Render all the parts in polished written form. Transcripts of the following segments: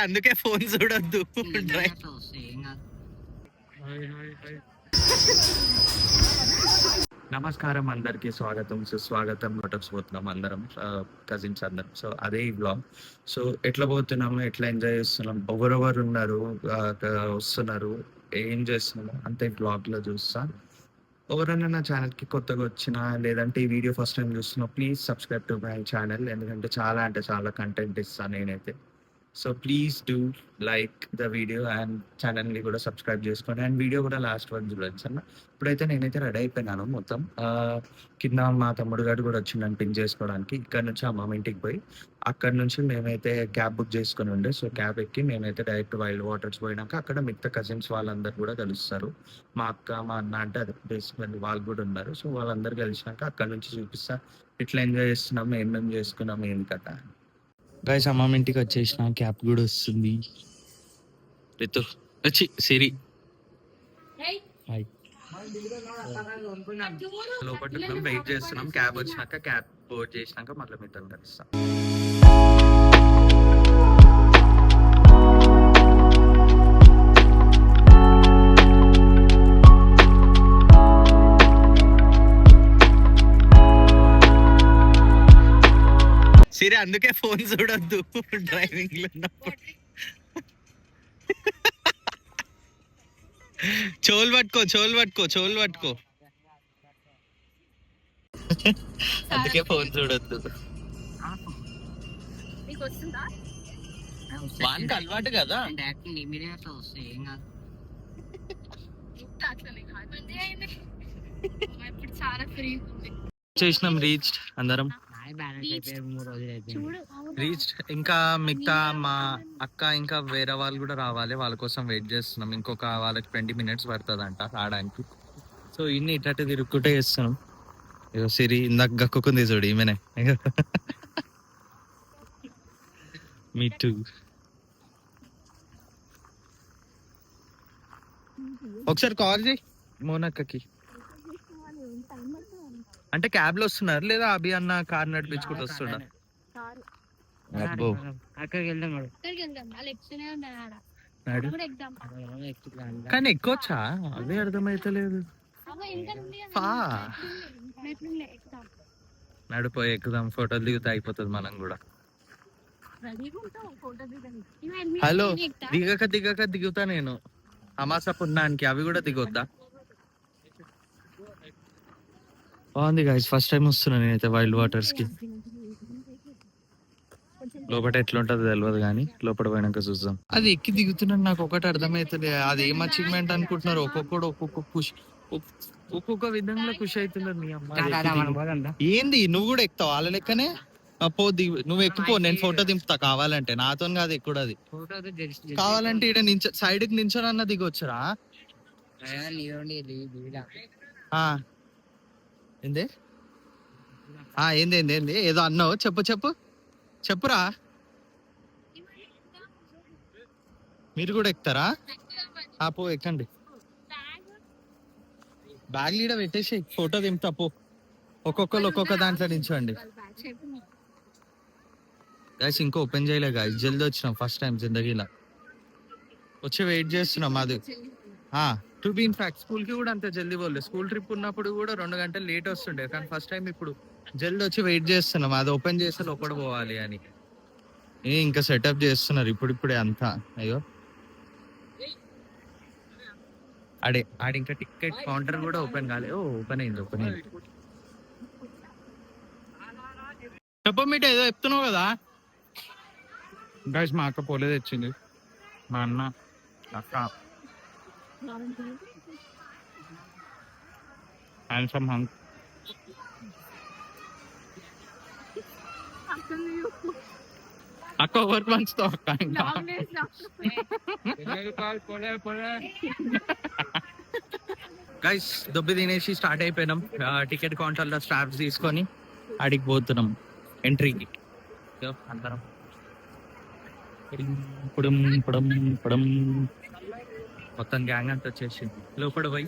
అందుకే ఫోన్ చూడొద్దు. నమస్కారం, అందరికి స్వాగతం సుస్వాగతం. మోటార్స్ పోతున్నాం అందరం, కజిన్స్ అందరం. సో అదే ఈ బ్లాగ్. సో ఎట్లా పోతున్నాము, ఎట్లా ఎంజాయ్ చేస్తున్నాం, ఎవరెవరు ఉన్నారు, వస్తున్నారు, ఏం చేస్తున్నాము అంతే బ్లాగ్ లో చూస్తా. ఎవరైనా నా ఛానల్కి కొత్తగా వచ్చినా లేదంటే ఈ వీడియో ఫస్ట్ టైం చూస్తున్నా, please subscribe to my channel. ఎందుకంటే చాలా కంటెంట్ ఇస్తాను నేనైతే. So please do like the video and ఛానల్ని కూడా సబ్స్క్రైబ్ చేసుకోండి. అండ్ వీడియో కూడా లాస్ట్ వరకు చూడండి అన్న. ఇప్పుడైతే నేనైతే రెడీ అయిపోయినాను మొత్తం. కింద మా తమ్ముడు గారు కూడా వచ్చిందని పిన్ చేసుకోవడానికి. ఇక్కడ నుంచి అమ్మమ్మ ఇంటికి పోయి అక్కడ నుంచి మేమైతే క్యాబ్ బుక్ చేసుకుని ఉండే. సో క్యాబ్ ఎక్కి మేమైతే డైరెక్ట్ వైల్డ్ వాటర్స్ పోయినాక అక్కడ మిగతా కజిన్స్ వాళ్ళందరూ కూడా కలుస్తారు. మా అక్క, మా అన్న అంటే అది బేసిక్లీ వాళ్ళు కూడా ఉన్నారు. సో వాళ్ళందరూ కలిసినాక అక్కడ నుంచి చూపిస్తా ఇట్లా ఎంజాయ్ చేస్తున్నాము, ఏమేమి చేసుకున్నాము, ఏం కథ. గైస్ అమ్మమ్మ ఇంటికి వచ్చేసిన, క్యాబ్ కూడా వస్తుంది. రితు వచ్చి సిరి లోపల వెయిట్ చేస్తున్నాం. క్యాబ్ వచ్చినాక క్యాబ్ బోర్డ్ చేసినాక మళ్ళీ మీతో కలుస్తాం. సిరి అందుకే ఫోన్ చూడొద్దు డ్రైవింగ్ లో ఉన్నప్పుడు. చోలు పట్టుకో అందుకే ఫోన్ చూడొద్దు. వానికి అలవాటు కదా. చేసినాం, రీచ్ అందరం రీచ్. ఇంకా మిగతా మా అక్క ఇంకా వేరే వాళ్ళు కూడా రావాలి, వాళ్ళ కోసం వెయిట్ చేస్తున్నాం. ఇంకొక వాళ్ళకి 20 minutes పడుతుంది అంట రావడానికి. సో ఇన్ని ఇట్లా తిరుక్కుంటే చేస్తున్నాం. సిరి ఇందాక గక్కుకుంది చూడు, ఈమెనే. మీ టూ. ఒకసారి కాల్ చేయి మోనక్కకి. అంటే క్యాబ్ లో వస్తున్నారు లేదా అభి అన్న కార్ నడిపించుకుంటూ వస్తున్నారు? కానీ ఎక్కువచ్చా అదే అర్థమైతలేదు. నడిపోయి ఎక్కుదాం, ఫోటోలు దిగుతా అయిపోతుంది మనం కూడా. హలో, దిగక దిగుతా నేను. అమాస పున్నానికి అవి కూడా దిగొద్దా? బాగుంది గైస్, ఫస్ట్ టైం వస్తున్నా నేనైతే వైల్డ్ వాటర్స్ కి. లోపల ఎట్లుంటదో తెలియదు కానీ లోపల పోయినాక చూద్దాం. అది ఎక్కి దిగుతున్నాను, నాకు ఒకటి అర్థమవుతుంది. అది ఏం అచీవ్మెంట్ అనుకుంటున్నారు? ఒక్కొక్క విధంగా ఖుషి అవుతున్నారు. మీ అమ్మ ఏంది, నువ్వు కూడా ఎక్కుతావు వాళ్ళ లెక్కనే? పో దిగు, నువ్వు ఎక్కుపో, నేను ఫోటో దింపుతా కావాలంటే. నాతో కాదు ఎక్కుడది. కావాలంటే ఇక్కడ సైడ్ కి నించోనన్నా దిగొచ్చురా. ఏంది ఏంది ఏదో అన్నావు, చెప్పురా. మీరు కూడా ఎక్కుతారా? పో ఎక్కండి. బ్యాగ్ లీడ పెట్టేసి ఫోటో దింపుతా పో. ఒక్కొక్కరు ఒక్కొక్క దాంట్లో నించోండి. గైస్ ఇంకా ఓపెన్ చేయలే గైస్, జల్దీ వచ్చినాం ఫస్ట్ టైం జిందగీలో. వచ్చి వెయిట్ చేస్తున్నాం. అది to be in fact school కి కూడా అంతే జల్దీ పోలేదు. స్కూల్ ట్రిప్ ఉన్నప్పుడు కూడా 2 గంటలు లేట్ వస్తుండే, కానీ ఫస్ట్ టైం ఇప్పుడు జల్దీ వచ్చి వెయిట్ చేస్తున్నాం. అది ఓపెన్ చేస్తే లోపల పోవాలి అని ఇంకా సెటప్ చేస్తున్నారు ఇప్పుడిప్పుడే అంతా. అయ్యో ఆడి ఇంకా టికెట్ కౌంటర్ కూడా ఓపెన్ కాలే. ఓపెన్ అయింది. చెప్ప మీట ఏదో చెప్తున్నావు కదా గైస్. మా అక్క పోలేదు తెచ్చింది, మా అన్న అక్క హ్యాండ్సమ్ హంక్. అక్క ఓవర్ పంచుతో అక్క ఇంకా గైస్ దొబ్బి తినేసి స్టార్ట్ అయిపోయినాం. టికెట్ కౌంటర్ లో స్టాఫ్స్ తీసుకొని అడిగి పోతున్నాం ఎంట్రీకి అందరం. మొత్తం గ్యాంగ్ అంతా వచ్చేసింది. లోపల పోయి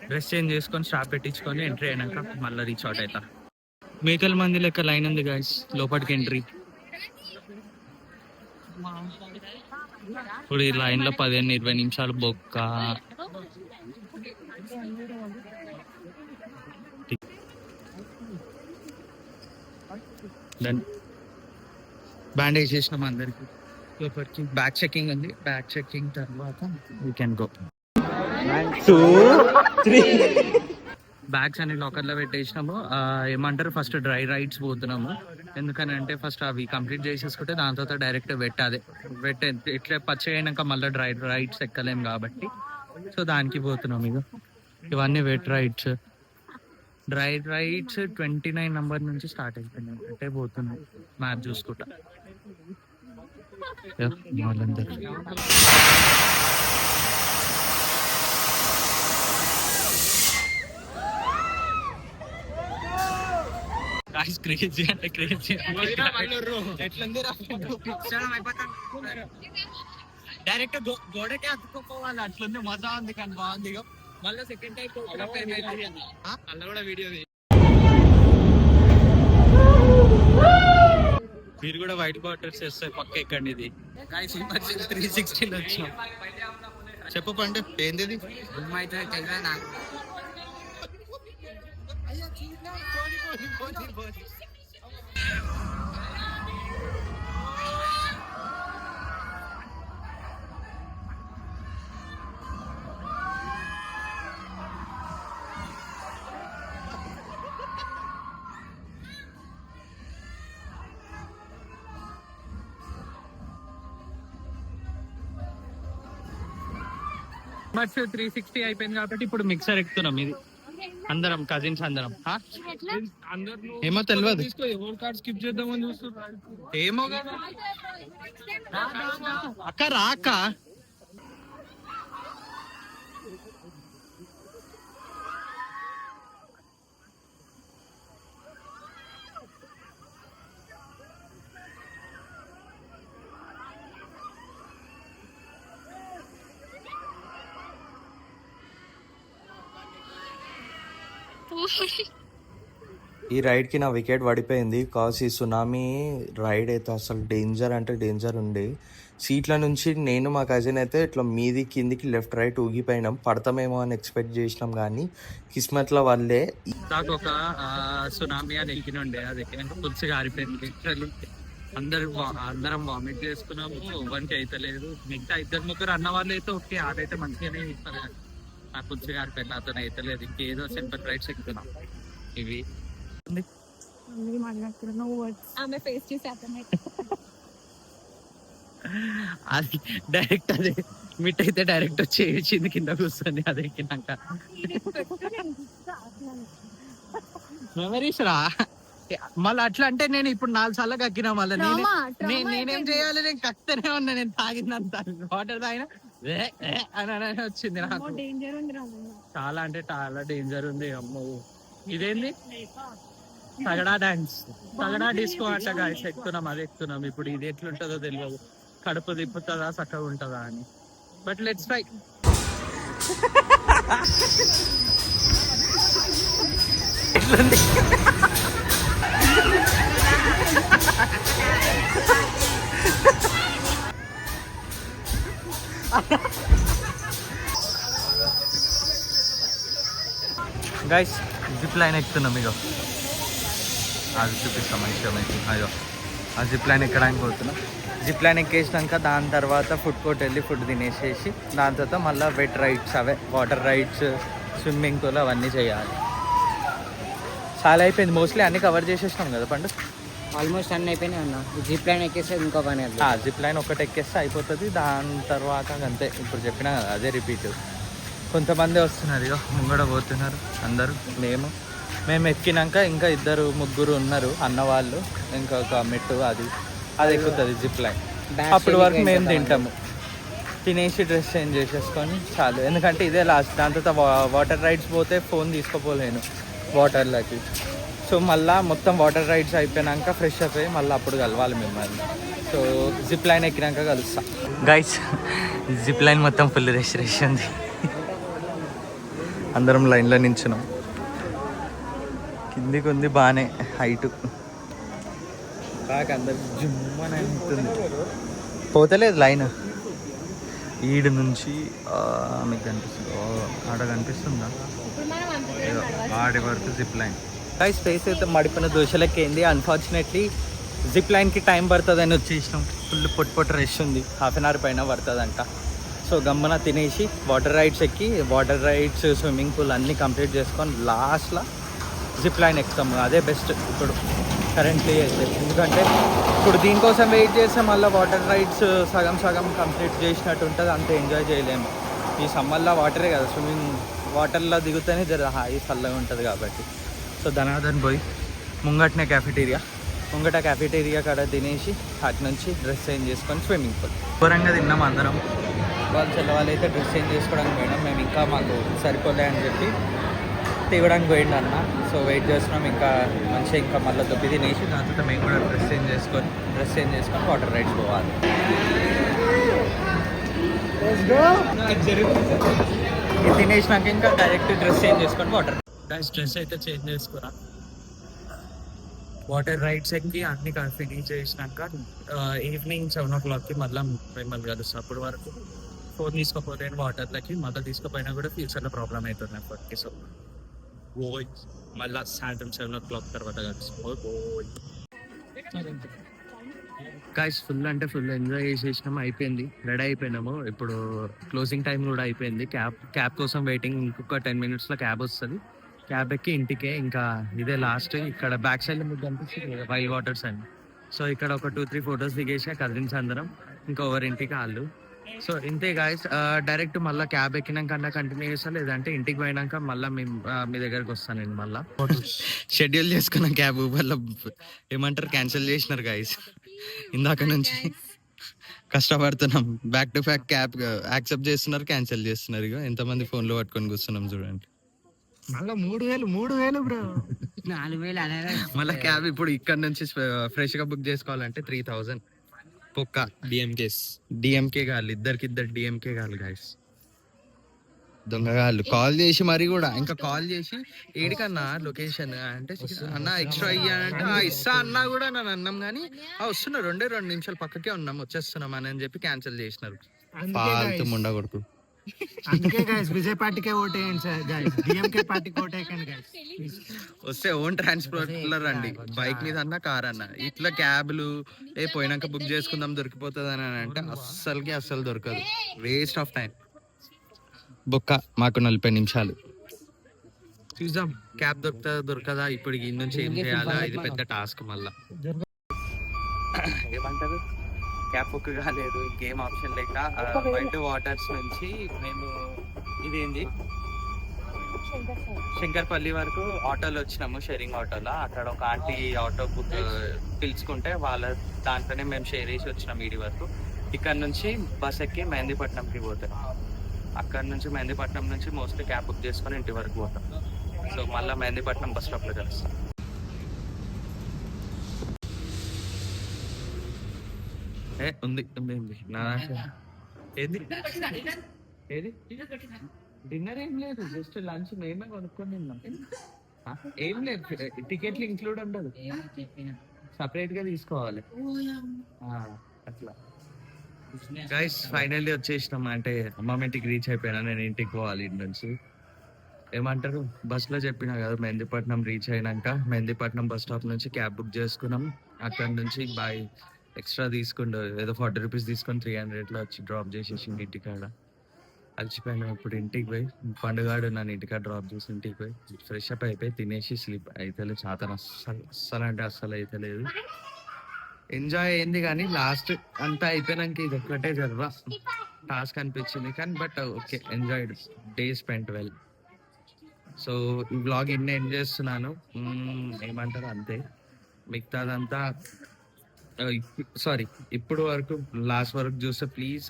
డ్రెస్ చేంజ్ చేసుకొని స్టాప్ పెట్టించుకొని ఎంట్రీ అయినాక మళ్ళీ రీచ్ అవుట్ అవుతా. మేకల మంది లెక్క లైన్ ఉంది గైస్ లోపలికి ఎంట్రీ. ఇప్పుడు ఈ లైన్లో 15-20 నిమిషాలు బొక్క. బ్యాండేజ్ చేసినాం అందరికి. బ్యాక్ చెకింగ్ ఉంది. బ్యాక్ చెకింగ్ తర్వాత వీ కెన్ గో. 2 3 బ్యాగ్స్ అన్ని లాకర్లో పెట్టేసినాము. ఏమంటారు, ఫస్ట్ డ్రై రైడ్స్ పోతున్నాము. ఎందుకని అంటే ఫస్ట్ అవి కంప్లీట్ చేసేసుకుంటే దాని తర్వాత డైరెక్ట్ వెట్ ఇట్లా పచ్చి అయినాక మళ్ళీ డ్రై రైడ్స్ ఎక్కలేము కాబట్టి సో దానికి పోతున్నాం. ఇవన్నీ wet rides. Dry rides 29 number నుంచి స్టార్ట్ అయిపోయినాయి. అంటే పోతున్నాం మ్యాప్ చూసుకుంటా. క్రేజీ అంటే క్రేజీ. డైరెక్ట్ గోడకే అతుక్కోవాలి అట్లుంది. మజా ఉంది కానీ బాగుంది. మళ్ళీ సెకండ్ టైం అలా కూడా వీడియో. మీరు కూడా వైట్ బార్డర్స్ వేస్తే పక్క ఎక్కండి. ఇది 360 వచ్చినాం. చెప్పు పండు ఏంది నాకు. బట్ 360 అయిపోయింది కాబట్టి ఇప్పుడు మిక్సర్ ఎక్కుతున్నాం. ఇది అందరం కజిన్స్ అందరం. ఏమో తెలియదు. ఏమో అక్క రా అక్క. ఈ రైడ్కి నా వికెట్ పడిపోయింది. కాజ్ ఈ సునామీ రైడ్ అయితే అసలు డేంజర్ అంటే డేంజర్ ఉండే. సీట్ల నుంచి నేను మా కజిన్ అయితే ఇట్లా మీది కిందికి లెఫ్ట్ రైట్ ఊగిపోయినాం. పడతామేమో అని ఎక్స్పెక్ట్ చేసినాం కానీ కిస్మత్ల వల్లే నాకు ఒక సునామీ అని ఎక్కినుండే. అది పులుసుగా ఆరిపోయింది. అందరం వామిట్ చేసుకున్నాము. ఎవరికి అయితే లేదు. మిగతా 2-3 అన్న వాళ్ళు అయితే ఓకే, ఆడైతే మంచిగానే ఇస్తారు. ఆ పులుసుగా ఆరిపోయింది. అతను అయితే లేదు. ఇంకేదో సింపుల్ రైడ్స్ ఎక్కుతున్నాం. ఇవి అది డైరెక్ట్ అదే మిట్ అయితే డైరెక్ట్ వచ్చి కింద కూర్చొని అది ఎక్కినాక మెమరీస్ రా. మళ్ళీ అట్లా అంటే నేను ఇప్పుడు 4 సార్లు కక్కినా. మళ్ళీ నేనేం చేయాలి? నేను కక్తనే ఉన్నా. నేను తాగినంత వాటర్ తాగినా అని వచ్చింది నాకు. చాలా అంటే చాలా డేంజర్ ఉంది. అమ్మో ఇదేంది తగడా డాన్స్, తగడా డిస్కో అట్లా గాయస్ ఎక్కుతున్నాం. అది ఎక్కుతున్నాం. ఇప్పుడు ఇది ఎట్లుంటుందో తెలియదు. కడుపు తిప్పుతుందా చక్కగా ఉంటుందా అని. But let's try. Guys zip line ఎక్కుతున్నాం. ఇక అది చూపిస్తాం మంచిగా. అయ్యో ఆ జిప్ లైన్ ఎక్కడానికి పోతున్నాం. జిప్ లైన్ ఎక్కేసినాక దాని తర్వాత ఫుడ్ కోర్ట్ వెళ్ళి ఫుడ్ తినేసేసి దాని తర్వాత మళ్ళీ వెట్ రైడ్స్, అవే వాటర్ రైడ్స్, స్విమ్మింగ్ పూల్ అవన్నీ చేయాలి. చాలా అయిపోయింది. మోస్ట్లీ అన్నీ కవర్ చేసేసినాం కదా పండు. ఆల్మోస్ట్ అన్నీ అయిపోయినాయి అన్న. జిప్ లైన్ ఎక్కేస్తే ఇంకో పని. జిప్ లైన్ ఒకటి ఎక్కేస్తే అయిపోతుంది. దాని తర్వాత అంతే. ఇప్పుడు చెప్పినా కదా అదే రిపీట్. కొంతమంది వస్తున్నారు. ఇక ముంగడ పోతున్నారు అందరూ. మేము ఎక్కినాక ఇంకా 2-3 ఉన్నారు అన్న వాళ్ళు. ఇంకొక మెట్టు అది ఎక్కుతుంది జిప్ లైన్. అప్పటి వరకు మేము తింటాము. తినేసి డ్రెస్ చేంజ్ చేసేసుకొని చాలు. ఎందుకంటే ఇదే లాస్ట్. దాని తర్వాత వాటర్ రైడ్స్ పోతే ఫోన్ తీసుకోపోలేను వాటర్లోకి. సో మళ్ళీ మొత్తం వాటర్ రైడ్స్ అయిపోయినాక ఫ్రెష్ అయిపోయి మళ్ళీ అప్పుడు కలవాలి మిమ్మల్ని. సో జిప్ లైన్ ఎక్కినాక కలుస్తా. గైస్ జిప్ లైన్ మొత్తం ఫుల్ రష్ ఉంది. అందరం లైన్లో నించున్నాం. కిందికి ఉంది బాగానే హైటు. బాగా అందరు జుమ్మని అవుతుంది. పోతలేదు లైన్. ఈడు నుంచి మీకు కనిపిస్తుంది, ఆడ కనిపిస్తుందా, ఏదో ఆడి వరకు జిప్ లైన్. స్పేస్ అయితే మడిపోయిన దోశలెక్కింది. అన్ఫార్చునేట్లీ జిప్ లైన్కి టైం పడుతుందని వచ్చేసినాం. ఫుల్ పొట్టు రష్ ఉంది, హాఫ్ అన్ అవర్ పైన పడుతుందంట. సో గమ్మున తినేసి వాటర్ రైడ్స్ ఎక్కి, వాటర్ రైడ్స్, స్విమ్మింగ్ పూల్ అన్నీ కంప్లీట్ చేసుకొని లాస్ట్లో జిప్ లైన్ ఎక్కుతాము. అదే బెస్ట్ ఇప్పుడు కరెంట్లీ అయితే. ఎందుకంటే ఇప్పుడు దీనికోసం వెయిట్ చేస్తే మళ్ళీ వాటర్ రైడ్స్ సగం సగం కంప్లీట్ చేసినట్టు ఉంటుంది, అంత ఎంజాయ్ చేయలేము. ఈ సమ్మర్లో వాటరే కదా, స్విమ్మింగ్ వాటర్లో దిగుతూనే జర హాయి చల్లగా ఉంటుంది కాబట్టి. సో ధనాధన్ పోయి ముంగటనే క్యాఫెటేరియా కాడ తినేసి అటు నుంచి డ్రెస్ చేంజ్ చేసుకొని స్విమ్మింగ్ పూల్. ఘోరంగా తిన్నాం అందరం. వాళ్ళు అయితే డ్రెస్ చేంజ్ చేసుకోవడానికి పోయినాం. మేము ఇంకా మాకు సరిపోలే అని చెప్పి తీయడానికి పోయిండు అన్న. సో వెయిట్ చేస్తున్నాం, ఇంకా మంచిగా ఇంకా మళ్ళీ దొబ్బి తినేసి దాంతో మేము కూడా డ్రెస్ చేంజ్ చేసుకొని వాటర్ రైడ్స్ పోవాలి. ఇది తినేసినాక ఇంకా డైరెక్ట్ డ్రెస్ చేంజ్ చేసుకొని వాటర్ డ్రెస్ అయితే చేంజ్ చేసుకురా, వాటర్ రైడ్స్ ఎక్కి అన్ని ఫినిష్ చేసినాక ఈవినింగ్ 7 o'clockకి మళ్ళీ మిమ్మల్ని కలుస్తాం. అప్పటి వరకు ఫోన్ తీసుకోపోతే వాటర్లకి మళ్ళీ తీసుకుపోయినా కూడా ఫ్యూచర్లో ప్రాబ్లం అవుతుంది అప్పటికి. సో ఓయ్ మళ్ళీ సాయంత్రం 7 o'clock తర్వాత కలుస్తాం. గైస్ ఫుల్ అంటే ఫుల్ ఎంజాయ్ చేసేసినాము, అయిపోయింది, రెడీ అయిపోయినాము. ఇప్పుడు క్లోజింగ్ టైం కూడా అయిపోయింది. క్యాబ్ కోసం వెయిటింగ్. ఇంకొక 10 minutesలో క్యాబ్ వస్తుంది. క్యాబ్ ఎక్కి ఇంటికే, ఇంకా ఇదే లాస్ట్. ఇక్కడ బ్యాక్ సైడ్ మీకు కనిపిస్తుంది వైల్డ్ వాటర్స్ అని. సో ఇక్కడ ఒక 2-3 photos దిగేసా కజిన్స్ అందరం, ఇంకా ఎవరింటికి వాళ్ళు. సో ఇంతే గాయస్. డైరెక్ట్ మళ్ళీ క్యాబ్ ఎక్కినాక కంటిన్యూ చేస్తా, లేదంటే ఇంటికి పోయినాక మళ్ళీ మీ దగ్గరకు వస్తాను నేను. మళ్ళీ షెడ్యూల్ చేసుకున్న క్యాబ్ వల్ల ఏమంటారు క్యాన్సిల్ చేసినారు గాయస్. ఇందాక నుంచి కష్టపడుతున్నాం, back to back cab accept చేస్తున్నారు, క్యాన్సిల్ చేస్తున్నారు. ఇక ఎంతమంది ఫోన్లో పట్టుకొని కూర్చున్నాం చూడండి. మళ్ళీ 3,000 బ్రో, 4,000 అలాగే. మళ్ళీ క్యాబ్ ఇప్పుడు ఇక్కడ నుంచి ఫ్రెష్ గా బుక్ చేసుకోవాలంటే 3,000 పొక్క. డిఎంకే కాదు, ఇద్దరు డిఎంకే కాదు గాయస్. దొంగగాళ్ళు కాల్ చేసి మరి కూడా ఇంకా కాల్ చేసి ఏడికన్నా లొకేషన్ అంటే అన్న ఎక్స్ట్రా అయ్యానంటే ఇస్తా అన్నా కూడా నన్ను అన్నాం, కానీ వస్తున్నా 2 నిమిషాలు పక్కకే ఉన్నాం వచ్చేస్తున్నాం అని చెప్పి క్యాన్సిల్ చేసినారు. ఫాల్తు ముండ కొడుకు. అందుకే గైస్ విజయ్ పార్టీకే ఓటేయండి సార్ గైస్, డిఎంకే పార్టీకి ఓటేయకండి గైస్. వస్తే ఓన్ ట్రాన్స్పోర్ట్లో రండి, బైక్ మీద అన్న కార్ అన్న. ఇట్లా క్యాబ్లు పోయినాక బుక్ చేసుకుందాం దొరికిపోతుంది అని అంటే అస్సలు దొరకదు, వేస్ట్ ఆఫ్ టైం. బొక్క మాకు 40 నిమిషాలు చూద్దాం క్యాబ్ దొరకదా. ఇప్పుడు ఈ నుంచి ఏం చేయాలా, ఇది పెద్ద టాస్క్. మళ్ళా ఏమంటారు, క్యాబ్ బుక్ కాలేదు, ఇంకేం ఆప్షన్ లేక వైట్ వాటర్స్ నుంచి మేము ఇదేంది శంకర్పల్లి వరకు ఆటోలో వచ్చినాము, షేరింగ్ ఆటోలో. అక్కడ ఒక ఆంటీ ఆటో బుక్ పిలుచుకుంటే వాళ్ళ దాంట్లోనే మేము షేర్ చేసి వచ్చినాం ఈడి వరకు. ఇక్కడ నుంచి బస్ ఎక్కి మెహందీపట్నంకి పోతాం. అక్కడ నుంచి మెహందీపట్నం నుంచి మోస్ట్లీ క్యాబ్ బుక్ చేసుకొని ఇంటి వరకు పోతాం. సో మళ్ళీ మెహందీపట్నం బస్ స్టాప్లో కలుస్తాం. ఉంది నా ఏది డిన్నర్ ఏం లేదు, జస్ట్ లంచ్ మేమే కొనుక్కొని తిన్నాం. ఏం లేదు, టికెట్లు ఇంక్లూడ్ ఉండదు, సపరేట్ గా తీసుకోవాలి అట్లా. గైస్ ఫైనల్లీ వచ్చేసినాం, అంటే అమ్మమ్మ ఇంటికి రీచ్ అయిపోయినా. నేను ఇంటికి పోవాలి ఇంటి నుంచి. ఏమంటారు బస్సులో చెప్పినా కదా, మెహందీపట్నం రీచ్ అయినాక మెహందీపట్నం బస్ స్టాప్ నుంచి క్యాబ్ బుక్ చేసుకున్నాం. అక్కడ నుంచి బాయ్ ఎక్స్ట్రా తీసుకుంటూ ఏదో 40 రూపీస్ తీసుకొని 300లో వచ్చి డ్రాప్ చేసేసి ఇంటికాడ. అలసిపోయినా. ఇప్పుడు ఇంటికి పోయి పండుగాడు నన్ను ఇంటికాడ డ్రాప్ చేసి ఇంటికి పోయి ఫ్రెష్ అప్ అయిపోయి తినేసి స్లీప్ అయితే చాతన అస్సలు అంటే అస్సలు అయితే లేదు. ఎంజాయ్ అయింది కానీ లాస్ట్ అంతా అయిపోయినాక ఇది ఒక్కటే జరగ టాస్క్ అనిపించింది, కానీ but okay enjoyed, day spent well. So ఈ బ్లాగ్ ఇన్ని ఎండ్ చేస్తున్నాను, ఏమంటారు అంతే. మిగతాదంతా సారీ ఇప్పుడు వరకు లాస్ట్ వరకు చూస్తే ప్లీజ్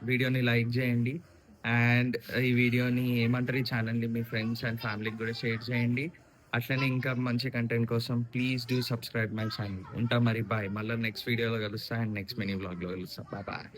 వీడియోని లైక్ చేయండి, అండ్ ఈ వీడియోని ఏమంటారు ఈ ఛానల్ని మీ ఫ్రెండ్స్ అండ్ ఫ్యామిలీకి కూడా షేర్ చేయండి. అట్లనే ఇంకా మంచి కంటెంట్ కోసం please do subscribe my channel. ఉంటా మరి, బాయ్. మళ్ళీ నెక్స్ట్ వీడియోలో కలుస్తా అండ్ నెక్స్ట్ మినీ బ్లాగ్లో కలుస్తా. బాయ్.